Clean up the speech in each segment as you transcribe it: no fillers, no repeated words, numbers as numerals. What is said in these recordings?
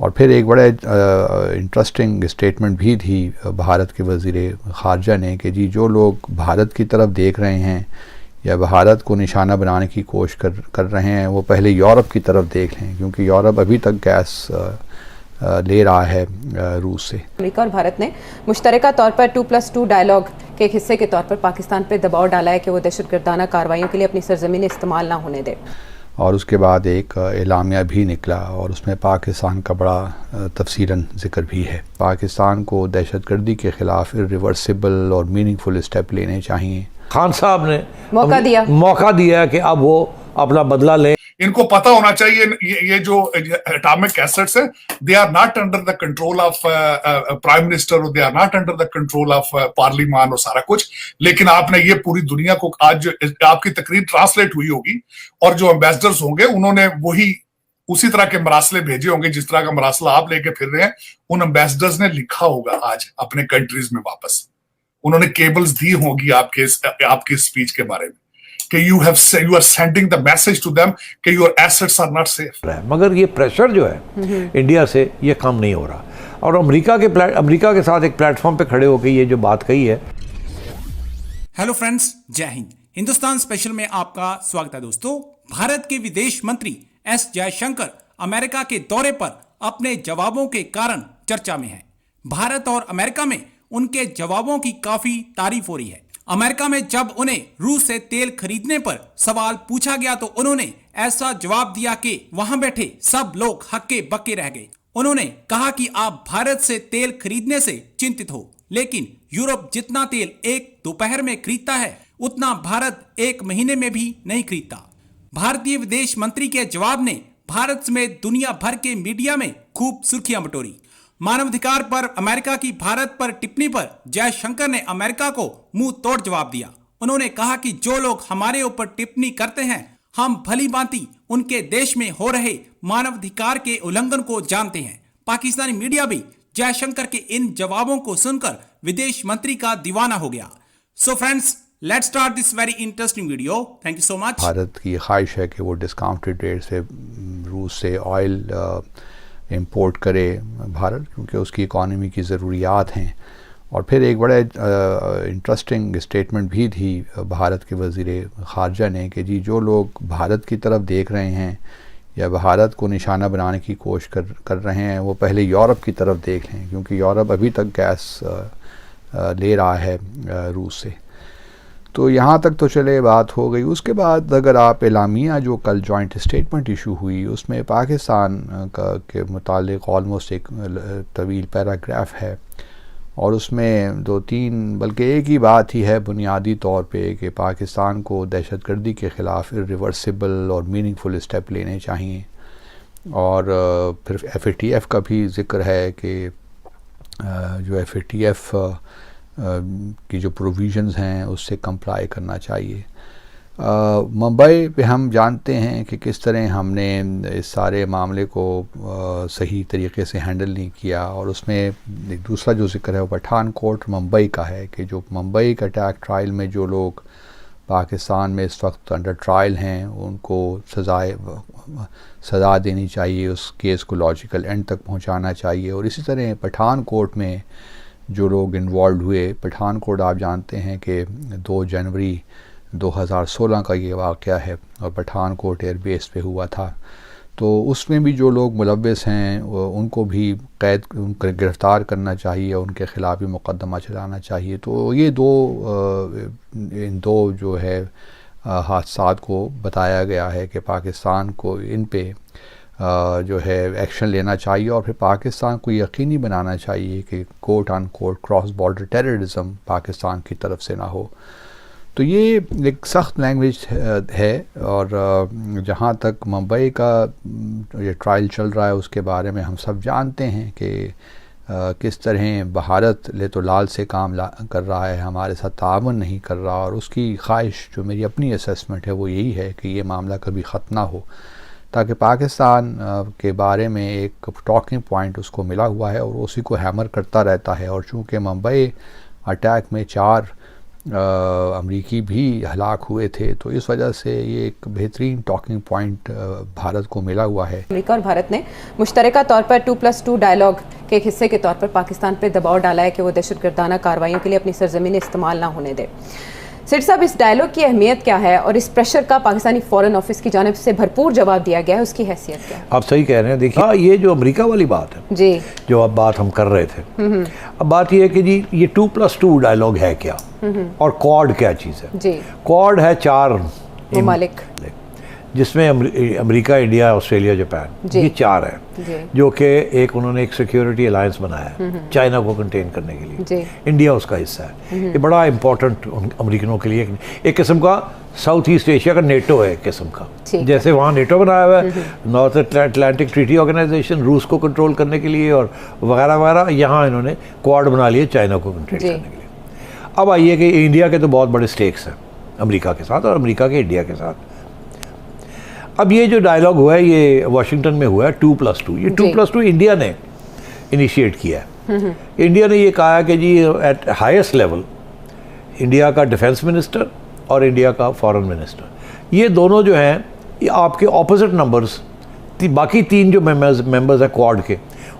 اور پھر ایک بڑا انٹرسٹنگ اسٹیٹمنٹ بھی تھی بھارت کے وزیر خارجہ نے کہ جی جو لوگ بھارت کی طرف دیکھ رہے ہیں یا بھارت کو نشانہ بنانے کی کوشش کر رہے ہیں وہ پہلے یورپ کی طرف دیکھ لیں، کیونکہ یورپ ابھی تک گیس لے رہا ہے روس سے۔ امریکہ اور بھارت نے مشترکہ طور پر 2+2 ڈائیلاگ کے ایک حصے کے طور پر پاکستان پہ دباؤ ڈالا ہے کہ وہ دہشت گردانہ کارروائیوں کے لیے اپنی سرزمین استعمال نہ ہونے دے، اور اس کے بعد ایک اعلامیہ بھی نکلا اور اس میں پاکستان کا بڑا تفصیلاً ذکر بھی ہے۔ پاکستان کو دہشت گردی کے خلاف ریورسیبل اور میننگ فل اسٹیپ لینے چاہیے۔ خان صاحب نے موقع دیا کہ اب وہ اپنا بدلہ لیں۔ ان کو پتا ہونا چاہیے یہ جو اٹامک ایسٹس ہیں they are not under the control of prime minister اور they are not under the control of پارلیمان اور سارا کچھ، لیکن آپ نے یہ پوری دنیا کو آج آپ کی تقریر ٹرانسلیٹ ہوئی ہوگی اور جو امبیسڈرز ہوں گے انہوں نے وہی اسی طرح کے مراسلے بھیجے ہوں گے جس طرح کا مراسلہ آپ لے کے پھر رہے ہیں، ان امبیسڈرز نے لکھا ہوگا آج اپنے کنٹریز میں واپس، انہوں نے کیبلز دی ہوگی آپ کے اسپیچ کے بارے میں کہ you are sending the message to them کہ your assets are not safe۔ مگر یہ پریشر جو ہے انڈیا سے یہ کم نہیں ہو رہا، اور امریکہ کے ساتھ ایک پلیٹ فارم پہ کھڑے ہو کے یہ جو بات کہی ہے۔ ہیلو فرینڈز، جے ہند۔ ہندوستان اسپیشل میں آپ کا سواگت ہے دوستو۔ بھارت کے ودیش منتری ایس جے شنکر امریکہ کے دورے پر اپنے جوابوں کے کارن چرچا میں ہیں۔ بھارت اور امریکہ میں ان کے جوابوں کی کافی تعریف ہو رہی ہے۔ امریکہ میں جب انہیں روس سے تیل خریدنے پر سوال پوچھا گیا تو انہوں نے ایسا جواب دیا کہ وہاں بیٹھے سب لوگ ہکے بکے رہ گئے۔ انہوں نے کہا کہ آپ بھارت سے تیل خریدنے سے چنتت ہو، لیکن یورپ جتنا تیل ایک دوپہر میں خریدتا ہے اتنا بھارت ایک مہینے میں بھی نہیں خریدتا۔ بھارتی ودیش منتری کے جواب نے بھارت سمیت دنیا بھر کے میڈیا میں خوب سرخیاں بٹوری۔ مانو ادھیکار پر امریکہ کی بھارت پر ٹپنی پر جے شنکر نے امریکہ کو منہ توڑ جواب دیا۔ انہوں نے کہا کہ جو لوگ ہمارے اوپر ٹپنی کرتے ہیں ہم بھلی بھانتی ان کے دیش میں ہو رہے مانو ادھیکار کے النگھن کو جانتے ہیں۔ پاکستانی میڈیا بھی جے شنکر کے ان جوابوں کو سن کر ودیش منتری کا دیوانہ ہو گیا۔ So friends, let's start this very interesting video. Thank you so much. Bharat کی خواہش ہے کہ وہ ڈسکاؤنٹڈ ریٹ سے روس سے آئل امپورٹ کرے بھارت، کیونکہ اس کی اکانومی کی ضروریات ہیں۔ اور پھر ایک بڑا انٹرسٹنگ اسٹیٹمنٹ بھی تھی بھارت کے وزیر خارجہ نے کہ جی جو لوگ بھارت کی طرف دیکھ رہے ہیں یا بھارت کو نشانہ بنانے کی کوشش کر رہے ہیں وہ پہلے یورپ کی طرف دیکھ لیں، کیونکہ یورپ ابھی تک گیس لے رہا ہے روس سے۔ تو یہاں تک تو چلے بات ہو گئی۔ اس کے بعد اگر آپ اعلامیہ جو کل جوائنٹ اسٹیٹمنٹ ایشو ہوئی اس میں پاکستان کے متعلق آلموسٹ ایک طویل پیراگراف ہے، اور اس میں 2-3 بلکہ ایک ہی بات ہی ہے بنیادی طور پہ کہ پاکستان کو دہشت گردی کے خلاف ریورسیبل اور میننگ فل اسٹیپ لینے چاہیے، اور پھر FATF کا بھی ذکر ہے کہ جو FATF کی جو پروویژنز ہیں اس سے کمپلائی کرنا چاہیے۔ ممبئی پہ ہم جانتے ہیں کہ کس طرح ہم نے اس سارے معاملے کو صحیح طریقے سے ہینڈل نہیں کیا، اور اس میں ایک دوسرا جو ذکر ہے وہ پٹھان کوٹ ممبئی کا ہے کہ جو ممبئی کا اٹیک ٹرائل میں جو لوگ پاکستان میں اس وقت انڈر ٹرائل ہیں ان کو سزا دینی چاہیے، اس کیس کو لاجیکل اینڈ تک پہنچانا چاہیے۔ اور اسی طرح پٹھان کوٹ میں جو لوگ انوالوڈ ہوئے، پٹھان کوٹ آپ جانتے ہیں کہ 2 جنوری 2016 کا یہ واقعہ ہے اور پٹھان کوٹ ایئر بیس پہ ہوا تھا، تو اس میں بھی جو لوگ ملوث ہیں ان کو بھی گرفتار کرنا چاہیے، ان کے خلاف بھی مقدمہ چلانا چاہیے۔ تو یہ ان دو جو ہے حادثات کو بتایا گیا ہے کہ پاکستان کو ان پہ جو ہے ایکشن لینا چاہیے، اور پھر پاکستان کو یقینی بنانا چاہیے کہ کوٹ آن کوٹ کراس بارڈر ٹیررزم پاکستان کی طرف سے نہ ہو۔ تو یہ ایک سخت لینگویج ہے، اور جہاں تک ممبئی کا یہ ٹرائل چل رہا ہے اس کے بارے میں ہم سب جانتے ہیں کہ کس طرح بھارت لے تو لال سے کام کر رہا ہے، ہمارے ساتھ تعاون نہیں کر رہا، اور اس کی خواہش جو میری اپنی اسیسمنٹ ہے وہ یہی ہے کہ یہ معاملہ کبھی ختم نہ ہو، تاکہ پاکستان کے بارے میں ایک ٹاکنگ پوائنٹ اس کو ملا ہوا ہے اور اسی کو ہیمر کرتا رہتا ہے۔ اور چونکہ ممبئی اٹیک میں 4 امریکی بھی ہلاک ہوئے تھے. تو اس وجہ سے یہ ایک بہترین ٹاکنگ پوائنٹ بھارت کو ملا ہوا ہے. امریکہ اور بھارت نے مشترکہ طور پر 2+2 ڈائلاگ کے ایک حصے کے طور پر پاکستان پہ دباؤ ڈالا ہے کہ وہ دہشت گردانہ کارروائیوں کے لیے اپنی سرزمین استعمال نہ ہونے دے. سیٹھ صاحب، اس ڈائلاگ کی اہمیت کیا ہے اور اس پریشر کا پاکستانی فورن آفس کی جانب سے بھرپور جواب دیا گیا ہے، اس کی حیثیت کیا ہے؟ آپ صحیح کہہ رہے ہیں. دیکھیے یہ جو امریکہ والی بات ہے جی، جو اب بات ہم کر رہے تھے، اب بات یہ ہے کہ جی یہ 2+2 ڈائلاگ ہے کیا اور کوڈ کیا چیز ہے. جی، کوڈ ہے 4 ممالک جس میں امریکہ، انڈیا، آسٹریلیا، جاپان، یہ 4 ہیں جو کہ انہوں نے ایک سیکیورٹی الائنس بنایا ہے چائنا کو کنٹین کرنے کے لیے. انڈیا اس کا حصہ ہے. یہ بڑا امپورٹنٹ امریکنوں کے لیے ایک قسم کا ساؤتھ ایسٹ ایشیا کا نیٹو ہے ایک قسم کا. جیسے وہاں نیٹو بنایا ہوا ہے، نارتھ اٹلانٹک ٹریٹی آرگنائزیشن، روس کو کنٹرول کرنے کے لیے اور وغیرہ وغیرہ، یہاں انہوں نے کوڈ بنا لیے چائنا کو کنٹرول کرنے کے لیے. اب آئیے کہ انڈیا کے تو بہت بڑے سٹیکس ہیں امریکہ کے ساتھ اور امریکہ کے انڈیا کے ساتھ. اب یہ جو ڈائلاگ ہوا ہے یہ واشنگٹن میں ہوا ہے 2+2. یہ 2+2 انڈیا نے انیشیٹ کیا ہے. انڈیا نے یہ کہا کہ جی ایٹ ہائیسٹ لیول انڈیا کا ڈیفنس منسٹر اور انڈیا کا فارن منسٹر، یہ دونوں جو ہیں یہ آپ کے اپوزٹ نمبرز، باقی 3 جو ممبرز ہیں کوڈ کے،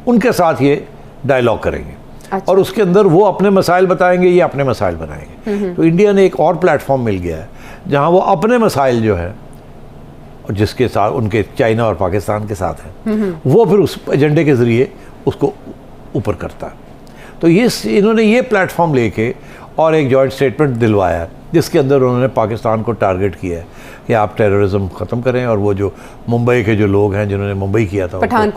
ان کے ساتھ یہ ڈائلاگ کریں گے اور اس کے اندر وہ اپنے مسائل بتائیں گے، یہ اپنے مسائل بنائیں گے. تو انڈیا نے ایک اور پلیٹ فارم مل گیا ہے جہاں وہ اپنے مسائل جو ہیں جس کے ساتھ ان کے چائنا اور پاکستان کے ساتھ ہیں، وہ پھر اس ایجنڈے کے ذریعے اس کو اوپر کرتا ہے. تو انہوں نے یہ پلیٹ فارم لے کے اور ایک جوائنٹ سٹیٹمنٹ دلوایا ہے جس کے اندر انہوں نے پاکستان کو ٹارگٹ کیا ہے کہ آپ ٹیررزم ختم کریں اور وہ جو ممبئی کے جو لوگ ہیں جنہوں نے ممبئی کیا تھا، پٹھان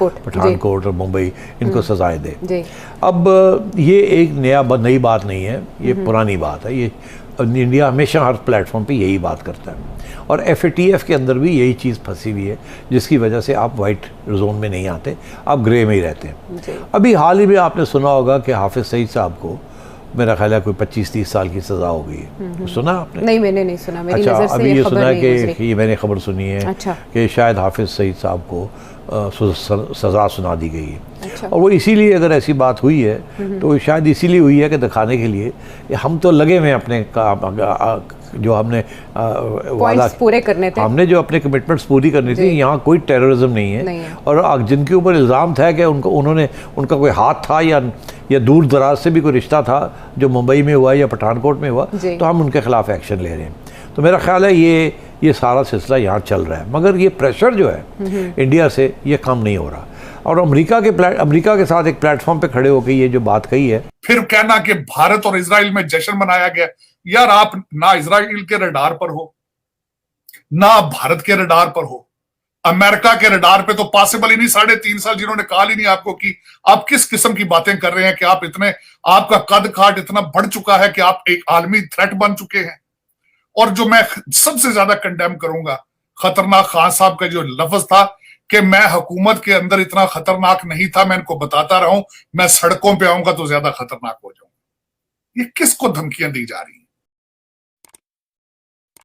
کوٹ اور ممبئی، ان کو سزائیں دے. اب یہ ایک نئی بات نہیں ہے، یہ پرانی بات ہے. یہ انڈیا ہمیشہ ہر پلیٹ فارم پہ یہی بات کرتا ہے اور FATF کے اندر بھی یہی چیز پھنسی ہوئی ہے جس کی وجہ سے آپ وائٹ زون میں نہیں آتے، آپ گرے میں ہی رہتے ہیں. ابھی حال ہی میں آپ نے سنا ہوگا کہ حافظ سعید صاحب کو میرا خیال ہے کوئی 25-30 سال کی سزا ہو گئی ہے. سنا آپ نے؟ نہیں، میں نے نہیں سنا. میری اچھا، نظر سے ابھی یہ سنا ہے کہ یہ میں نے خبر سنی ہے کہ شاید حافظ سعید صاحب کو سزا سنا دی گئی ہے. اور وہ اسی لیے اگر ایسی بات ہوئی ہے تو شاید اسی لیے ہوئی ہے کہ دکھانے کے لیے ہم تو لگے ہوئے اپنے جو ہم نے وعدہ پورے کرنے تھے، ہم نے جو اپنے کمٹمنٹس پوری کرنی تھی. یہاں کوئی ٹیررزم نہیں ہے اور جن کے اوپر الزام تھا کہ ان کا کوئی ہاتھ تھا یا دور دراز سے بھی کوئی رشتہ تھا جو ممبئی میں ہوا یا پٹھان کوٹ میں ہوا، تو ہم ان کے خلاف ایکشن لے رہے ہیں. تو میرا خیال ہے یہ سارا سلسلہ یہاں چل رہا ہے. مگر یہ پریشر جو ہے انڈیا سے یہ کم نہیں ہو رہا اور امریکہ کے ساتھ ایک پلیٹ فارم پہ کھڑے ہو کے یہ جو بات کہی ہے. پھر کہنا کہ بھارت اور اسرائیل میں جشن منایا گیا، یار آپ نہ اسرائیل کے ریڈار پر ہو نہ بھارت کے ریڈار پر ہو. امریکہ کے ریڈار پہ تو پاسبل ہی نہیں. 3.5 سال جنہوں نے کال ہی نہیں آپ کو کی. آپ کس قسم کی باتیں کر رہے ہیں کہ آپ کا قد کاٹ اتنا بڑھ چکا ہے کہ آپ ایک عالمی تھریٹ بن چکے ہیں. اور جو میں سب سے زیادہ کنڈیم کروں گا، خطرناک خان صاحب کا جو لفظ تھا کہ میں حکومت کے اندر اتنا خطرناک نہیں تھا، میں ان کو بتاتا رہا ہوں، میں سڑکوں پہ آؤں گا تو زیادہ خطرناک ہو جاؤں. یہ کس کو دھمکیاں دی جا رہی ہیں؟